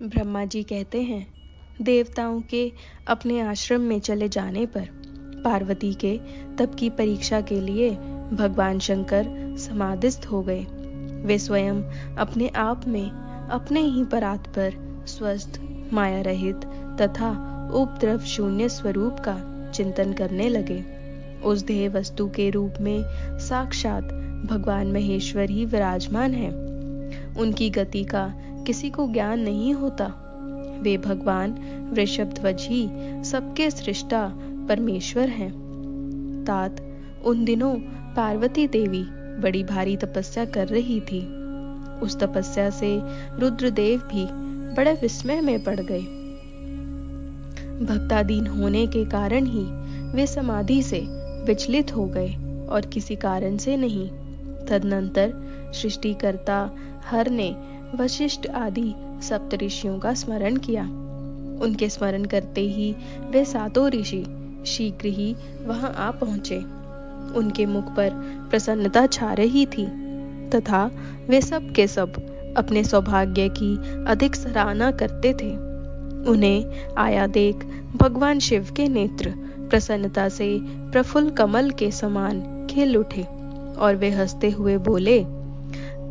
ब्रह्मा जी कहते हैं, देवताओं के अपने आश्रम में चले जाने पर पार्वती के तप की परीक्षा के लिए भगवान शंकर समाधिस्थ हो गए। वे स्वयं अपने आप में अपने ही परात्पर, स्वस्थ, माया रहित तथा उपद्रव शून्य स्वरूप का चिंतन करने लगे। उस ध्येय वस्तु के रूप में साक्षात भगवान महेश्वर ही विराजमान है। उनकी गति का किसी को ज्ञान नहीं होता। वे भगवान वृषभध्वज ही सबके सृष्टा परमेश्वर हैं। तात उन दिनों पार्वती देवी बड़ी भारी तपस्या कर रही थी। उस तपस्या से रुद्रदेव भी बड़े विस्मय में पड़ गए। भक्ताधीन होने के कारण ही वे समाधि से विचलित हो गए और किसी कारण से नहीं। तदनंतर सृष्टिकर्ता हर ने वशिष्ठ आदि सप्तऋषियों का स्मरण किया। उनके स्मरण करते ही वे सातों ऋषि शीघ्र ही वहां आ पहुंचे। उनके मुख पर प्रसन्नता छा रही थी तथा वे सब के सब अपने सौभाग्य की अधिक सराहना करते थे। उन्हें आया देख भगवान शिव के नेत्र प्रसन्नता से प्रफुल्ल कमल के समान खिल उठे और वे हंसते हुए बोले,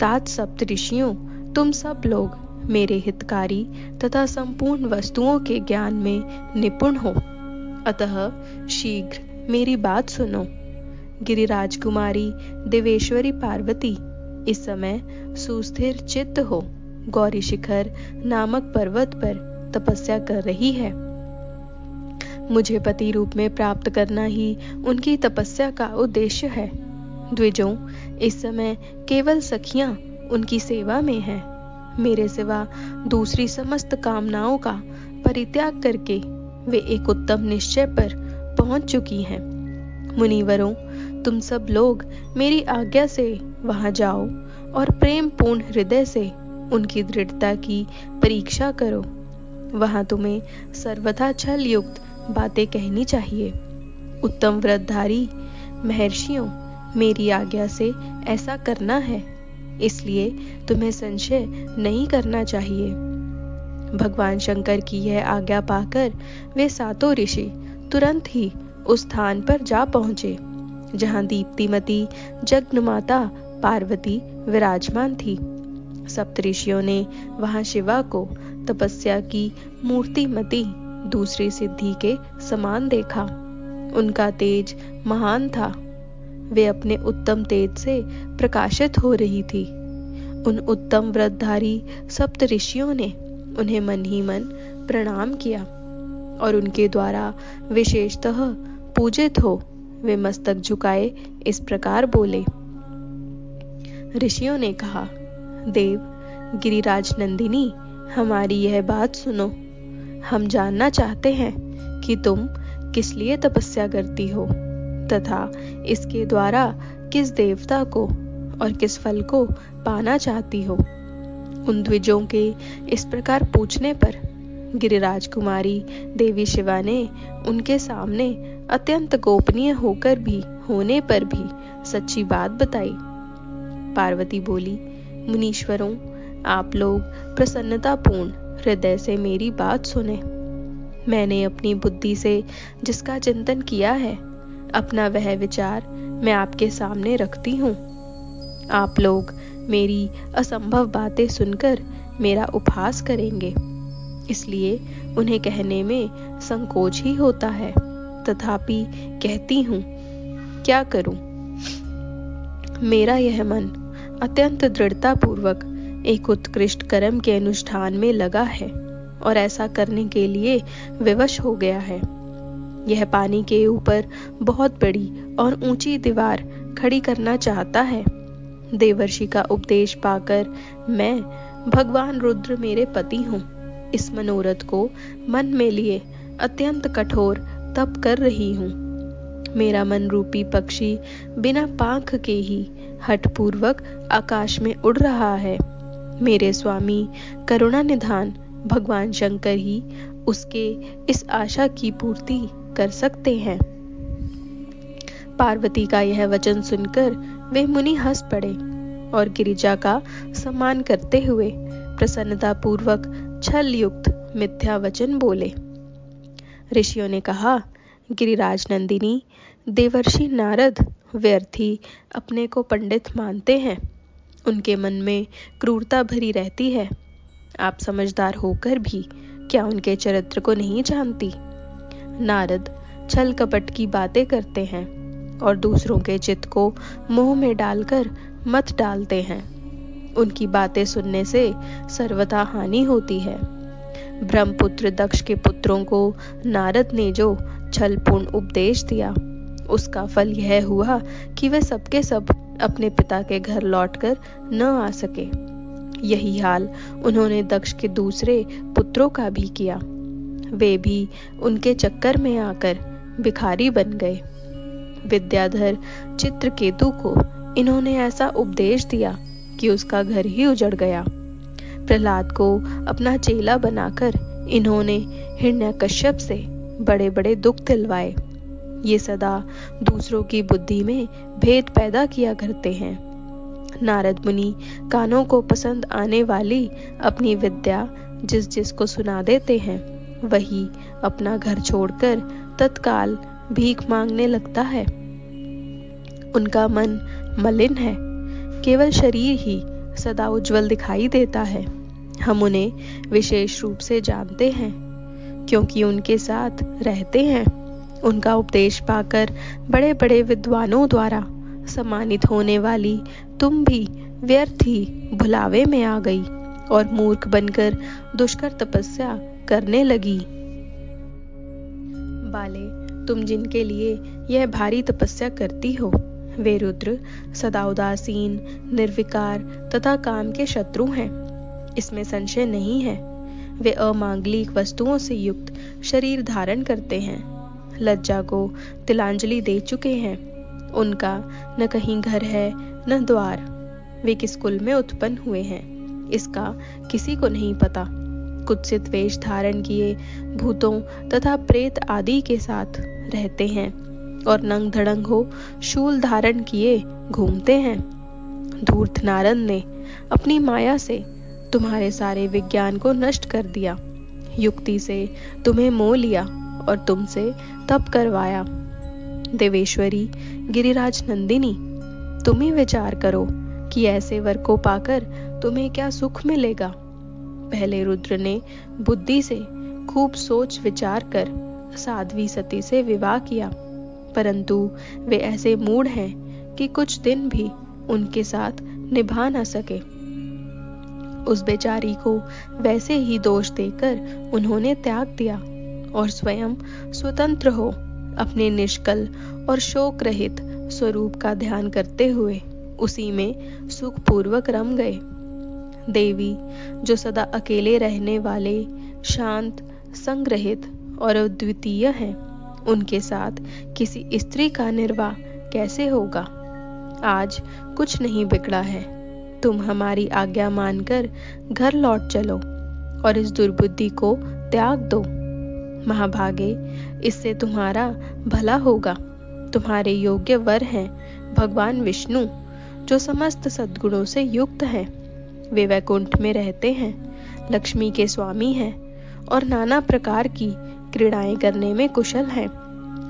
तात सप्तऋषियों, तुम सब लोग मेरे हितकारी तथा संपूर्ण वस्तुओं के ज्ञान में निपुण हो, अतः शीघ्र मेरी बात सुनो। गिरिराज कुमारी देवेश्वरी पार्वती इस समय सुस्थिर चित्त हो गौरी शिखर नामक पर्वत पर तपस्या कर रही है। मुझे पति रूप में प्राप्त करना ही उनकी तपस्या का उद्देश्य है। द्विजों, इस समय केवल सखियां उनकी सेवा में हैं। मेरे सिवा दूसरी समस्त कामनाओं का परित्याग करके वे एक उत्तम निश्चय पर पहुंच चुकी हैं। मुनिवरों, तुम सब लोग मेरी आज्ञा से वहां जाओ और प्रेम पूर्ण हृदय से उनकी दृढ़ता की परीक्षा करो। वहां तुम्हें सर्वथा छल युक्त बातें कहनी चाहिए। उत्तम व्रतधारी महर्षियों, मेरी आज्ञा से ऐसा करना है, इसलिए तुम्हें संशय नहीं करना चाहिए। भगवान शंकर की यह आज्ञा पाकर वे सातों ऋषि तुरंत ही उस स्थान पर जा पहुंचे जहां दीप्तिमती जगन्माता पार्वती विराजमान थी। सप्तऋषियों ने वहां शिवा को तपस्या की मूर्तिमती दूसरी सिद्धि के समान देखा। उनका तेज महान था। वे अपने उत्तम तेज से प्रकाशित हो रही थी। उन उत्तम व्रतधारी सप्तऋषियों ने उन्हें मन ही मन प्रणाम किया और उनके द्वारा विशेषतः पूजित हो वे मस्तक झुकाए इस प्रकार बोले। ऋषियों ने कहा, देव, गिरिराज नंदिनी, हमारी यह बात सुनो। हम जानना चाहते हैं कि तुम किस लिए तपस्या करती हो तथा इसके द्वारा किस देवता को और किस फल को पाना चाहती हो। उन द्विजों के इस प्रकार पूछने पर गिरिराज कुमारी देवी शिवा ने उनके सामने अत्यंत गोपनीय होने पर भी सच्ची बात बताई। पार्वती बोली, मुनीश्वरों, आप लोग प्रसन्नतापूर्ण हृदय से मेरी बात सुने। मैंने अपनी बुद्धि से जिसका चिंतन किया है, अपना वह विचार मैं आपके सामने रखती हूँ। आप लोग मेरी असंभव बातें सुनकर मेरा उपहास करेंगे, इसलिए उन्हें कहने में संकोच ही होता है। तथापि कहती हूँ, क्या करूं? मेरा यह मन अत्यंत दृढ़ता पूर्वक एक उत्कृष्ट कर्म के अनुष्ठान में लगा है और ऐसा करने के लिए विवश हो गया है। यह पानी के ऊपर बहुत बड़ी और ऊंची दीवार खड़ी करना चाहता है। देवर्षि का उपदेश पाकर मैं, भगवान रुद्र मेरे पति हूँ, इस मनोरथ को मन में लिए अत्यंत कठोर तप कर रही हूँ। मेरा मन रूपी पक्षी बिना पांख के ही हठपूर्वक आकाश में उड़ रहा है। मेरे स्वामी करुणा निधान भगवान शंकर ही उसके इस आशा की पूर्ति कर सकते हैं। पार्वती का यह वचन सुनकर वे मुनि हंस पड़े और गिरिजा का सम्मान करते हुए प्रसन्नता पूर्वक छल युक्त मिथ्या वचन बोले। ऋषियों ने कहा, गिरिराज नंदिनी, देवर्षि नारद व्यर्थ ही अपने को पंडित मानते हैं। उनके मन में क्रूरता भरी रहती है। आप समझदार होकर भी क्या उनके चरित्र को नहीं जानती? नारद छल कपट की बातें करते हैं और दूसरों के चित्त को मोह में डालकर मत डालते हैं। उनकी बातें सुनने से सर्वथा हानि होती है। ब्रह्मपुत्र दक्ष के पुत्रों को नारद ने जो छलपूर्ण उपदेश दिया, उसका फल यह हुआ कि वे सबके सब अपने पिता के घर लौटकर न आ सके। यही हाल उन्होंने दक्ष के दूसरे पुत्रों का भी किया। वे भी उनके चक्कर में आकर भिखारी बन गए। विद्याधर चित्रकेतु को इन्होंने ऐसा उपदेश दिया कि उसका घर ही उजड़ गया। प्रहलाद को अपना चेला बनाकर इन्होंने हिरण्यकश्यप से बड़े बड़े दुख दिलवाए। ये सदा दूसरों की बुद्धि में भेद पैदा किया करते हैं। नारद मुनि कानों को पसंद आने वाली अपनी विद्या जिस जिस को सुना देते हैं, वही अपना घर छोड़कर तत्काल भीख मांगने लगता है। उनका मन मलिन है, केवल शरीर ही सदा उज्जवल दिखाई देता है। हम उन्हें विशेष रूप से जानते हैं क्योंकि उनके साथ रहते हैं। उनका उपदेश पाकर बड़े बड़े विद्वानों द्वारा सम्मानित होने वाली तुम भी व्यर्थ ही भुलावे में आ गई और मूर्ख बनकर दुष्कर तपस्या करने लगी। बाले, तुम जिनके लिए यह भारी तपस्या करती हो, वे रुद्र सदा उदासीन, निर्विकार तथा काम के शत्रु हैं। इसमें संशय नहीं है। वे अमांगलिक वस्तुओं से युक्त शरीर धारण करते हैं, लज्जा को तिलांजलि दे चुके हैं। उनका न कहीं घर है न द्वार। वे किस कुल में उत्पन्न हुए हैं, इसका किसी को नहीं पता। कुत्सित वेश धारण किए भूतों तथा प्रेत आदि के साथ रहते हैं और नंग धड़ंग हो शूल धारण किए घूमते हैं। धूर्त नारद ने अपनी माया से तुम्हारे सारे विज्ञान को नष्ट कर दिया। युक्ति से तुम्हें मोह लिया और तुमसे तप करवाया। देवेश्वरी गिरिराज नंदिनी, तुम ही विचार करो कि ऐसे वर को पाकर तुम्हें क्या सुख मिलेगा। पहले रुद्र ने बुद्धि से खूब सोच विचार कर साध्वी सती से विवाह किया, परंतु वे ऐसे मूढ़ हैं कि कुछ दिन भी उनके साथ निभा न सके। उस बेचारी को वैसे ही दोष देकर उन्होंने त्याग दिया और स्वयं स्वतंत्र हो अपने निष्कल और शोक रहित स्वरूप का ध्यान करते हुए उसी में सुखपूर्वक रम गए। देवी, जो सदा अकेले रहने वाले, शांत, संग्रहित और अद्वितीय हैं, उनके साथ किसी स्त्री का निर्वाह कैसे होगा? आज कुछ नहीं बिगड़ा है। तुम हमारी आज्ञा मानकर घर लौट चलो और इस दुर्बुद्धि को त्याग दो। महाभागे, इससे तुम्हारा भला होगा। तुम्हारे योग्य वर हैं भगवान विष्णु, जो समस्त सद्गुणों से युक्त हैं। वे वैकुंठ में रहते हैं, लक्ष्मी के स्वामी हैं और नाना प्रकार की क्रीड़ाएं करने में कुशल हैं।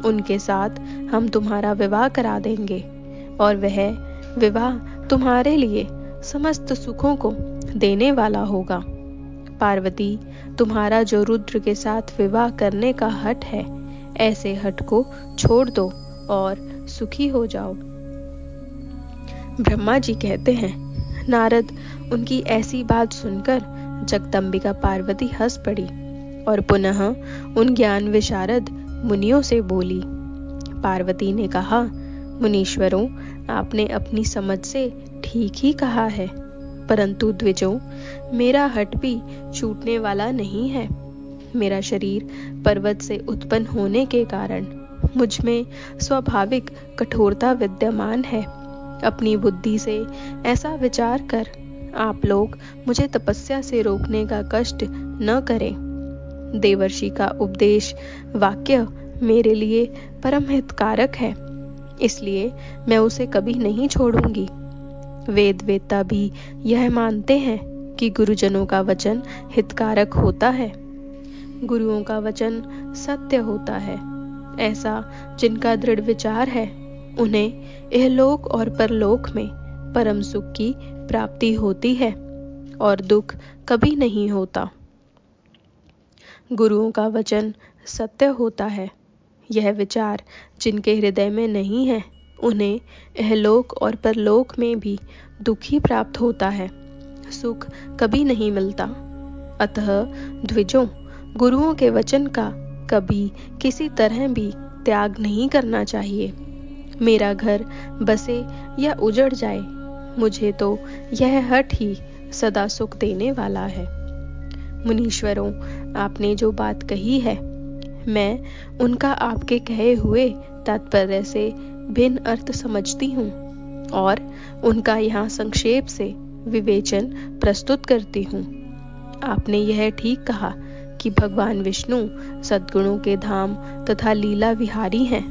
उनके साथ हम तुम्हारा विवाह करा देंगे और वह विवाह तुम्हारे लिए समस्त सुखों को देने वाला होगा। पार्वती, तुम्हारा जो रुद्र के साथ विवाह करने का हठ है, ऐसे हठ को छोड़ दो और सुखी हो जाओ। ब्रह्मा जी कहते हैं, नारद उनकी ऐसी बात सुनकर जगदम्बिका पार्वती हंस पड़ी और पुनः उन ज्ञान विशारद मुनियों से बोली। पार्वती ने कहा, मुनीश्वरों, आपने अपनी समझ से ठीक ही कहा है, परंतु द्विजों, मेरा हठ भी छूटने वाला नहीं है। मेरा शरीर पर्वत से उत्पन्न होने के कारण मुझ में स्वाभाविक कठोरता विद्यमान है। अपनी बुद्धि से ऐसा विचार कर आप लोग मुझे तपस्या से रोकने का कष्ट न करें। देवर्षि का उपदेश वाक्य मेरे लिए परम हितकारक है, इसलिए मैं उसे कभी नहीं छोड़ूंगी। वेद वेत्ता भी यह मानते हैं कि गुरुजनों का वचन हितकारक होता है। गुरुओं का वचन सत्य होता है। ऐसा जिनका दृढ़ विचार है, उन्हें इहलोक और परलोक में परम सुख की प्राप्ति होती है और दुख कभी नहीं होता। गुरुओं का वचन सत्य होता है। यह विचार जिनके हृदय में नहीं है, उन्हें इहलोक और परलोक में भी दुख ही प्राप्त होता है, सुख कभी नहीं मिलता। अतः द्विजों, गुरुओं के वचन का कभी किसी तरह भी त्याग नहीं करना चाहिए। मेरा घर बसे या उजड़ जाए, मुझे तो यह हठ ही सदा सुख देने वाला है। मुनीश्वरों, आपने जो बात कही है, मैं उनका आपके कहे हुए तात्पर्य से भिन्न अर्थ समझती हूँ और उनका यहाँ संक्षेप से विवेचन प्रस्तुत करती हूँ। आपने यह ठीक कहा कि भगवान विष्णु सद्गुणों के धाम तथा लीला विहारी हैं।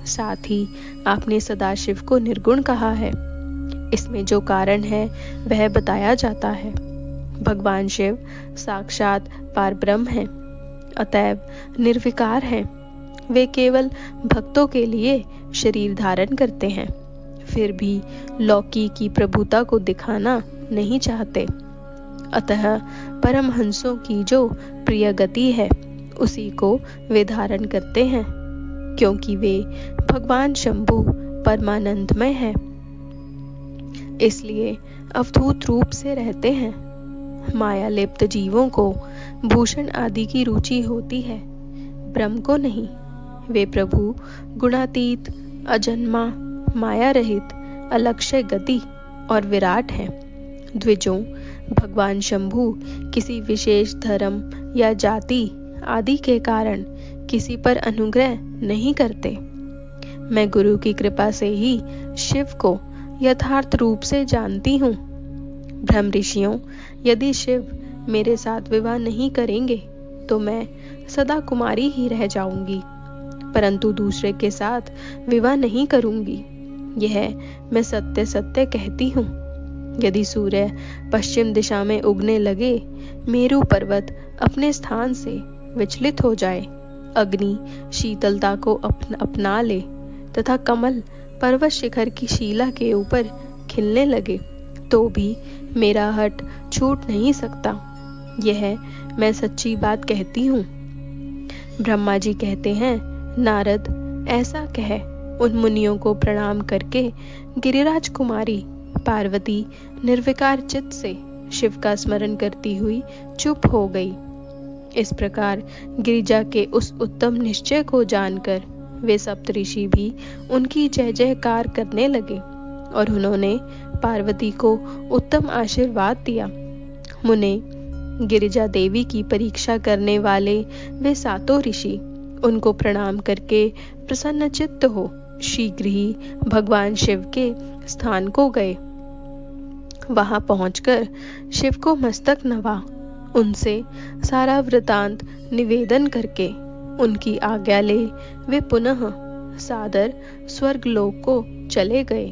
साथ ही आपने सदाशिव को निर्गुण कहा है। इसमें जो कारण है वह बताया जाता है। भगवान शिव साक्षात पारब्रह्म हैं, अतएव निर्विकार हैं। वे केवल भक्तों के लिए शरीर धारण करते हैं, फिर भी लौकी की प्रभुता को दिखाना नहीं चाहते। अतः परमहंसों की जो प्रिय गति है, उसी को वे धारण करते हैं, क्योंकि वे भगवान शंभु परमानंदमय हैं, इसलिए अवधूत रूप से रहते हैं। माया लिप्त जीवों को भूषण आदि की रुचि होती है, ब्रह्म को नहीं। वे प्रभु गुणातीत, अजन्मा, माया रहित, अलक्ष्य गति और विराट हैं। द्विजों, भगवान शंभु किसी विशेष धर्म या जाति आदि के कारण किसी पर अनुग्रह नहीं करते। मैं गुरु की कृपा से ही शिव को यथार्थ रूप से जानती हूँ। ब्रह्म ऋषियों, यदि शिव मेरे साथ विवाह नहीं करेंगे तो मैं सदा कुमारी ही रह जाऊंगी, परंतु दूसरे के साथ विवाह नहीं करूंगी। यह मैं सत्य सत्य कहती हूँ। यदि सूर्य पश्चिम दिशा में उगने लगे, मेरू पर्वत अपने स्थान से विचलित हो जाए, अग्नि शीतलता को अपना ले तथा कमल पर्वत शिखर की शिला के ऊपर खिलने लगे, तो भी मेरा हट छूट नहीं सकता। यह मैं सच्ची बात कहती हूँ। ब्रह्मा जी कहते हैं, नारद, ऐसा कह उन मुनियों को प्रणाम करके गिरिराज कुमारी पार्वती निर्विकार चित्त से शिव का स्मरण करती हुई चुप हो गई। इस प्रकार गिरिजा के उस उत्तम निश्चय को जानकर वे सप्तऋषि भी उनकी जय जयकार करने लगे और उन्होंने पार्वती को उत्तम आशीर्वाद दिया। मुने, गिरिजा देवी की परीक्षा करने वाले वे सातों ऋषि उनको प्रणाम करके प्रसन्न चित्त हो शीघ्र ही भगवान शिव के स्थान को गए। वहां पहुंचकर शिव को मस्तक नवा, उनसे सारा वृतांत निवेदन करके उनकी आज्ञा ले वे पुनः सादर स्वर्गलोक को चले गए।